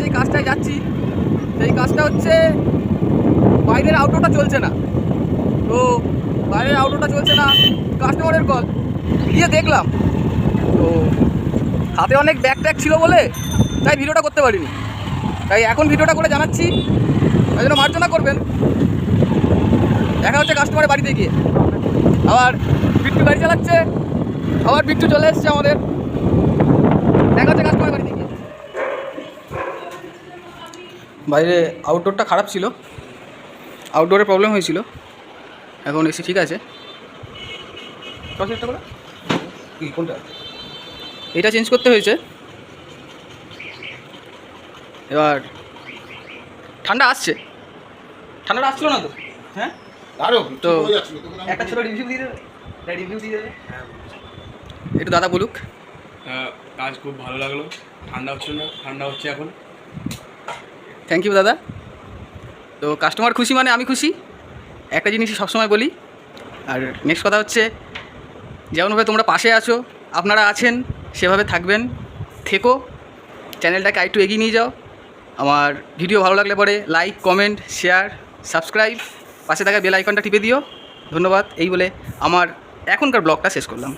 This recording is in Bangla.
যে কাজটায় যাচ্ছি সেই কাজটা হচ্ছে বাইরের আউটডোরটা চলছে না। তো বাইরের আউটডোরটা চলছে না, কাস্টমারের কল গিয়ে দেখলাম। তো হাতে অনেক ব্যাগ ট্যাগ ছিল বলে তাই ভিডিওটা করতে পারিনি, তাই এখন ভিডিওটা করে জানাচ্ছি, তাই জন্য মার্জনা করবেন। দেখা হচ্ছে কাস্টমারের বাড়িতে গিয়ে। আবার বিট্টু গাড়ি চালাচ্ছে, আবার বিট্টু চলে এসছে আমাদের। দেখা হচ্ছে কাস্টমারের বাড়িতে গিয়ে। বাইরে আউটডোরটা খারাপ ছিল, আউটডোরে প্রবলেম হয়েছিল, এখন এসি ঠিক আছে। কোনটা এটা চেঞ্জ করতে হয়েছে। এবার ঠান্ডা আসছে, ঠান্ডাটা আসছিল না তো? হ্যাঁ তো একটা ছোটো রিভিউ দিয়ে দেবে, একটু দাদা বলুক। কাজ খুব ভালো লাগলো, ঠান্ডা হচ্ছে না, ঠান্ডা হচ্ছে এখন। থ্যাংক ইউ দাদা। তো কাস্টমার খুশি মানে আমি খুশি, একটা জিনিসই সবসময় বলি। আর নেক্সট কথা হচ্ছে, যেমনভাবে তোমরা পাশে আছো, আপনারা আছেন, সেভাবে থাকবেন, থেকো। চ্যানেলটাকে আরেকটু এগিয়ে নিয়ে যাও। আমার ভিডিও ভালো লাগলে পরে লাইক, কমেন্ট, শেয়ার, সাবস্ক্রাইব, পাশে থাকা বেল আইকনটা টিপে দিও। ধন্যবাদ। এই বলে আমার এখনকার ব্লগটা শেষ করলাম।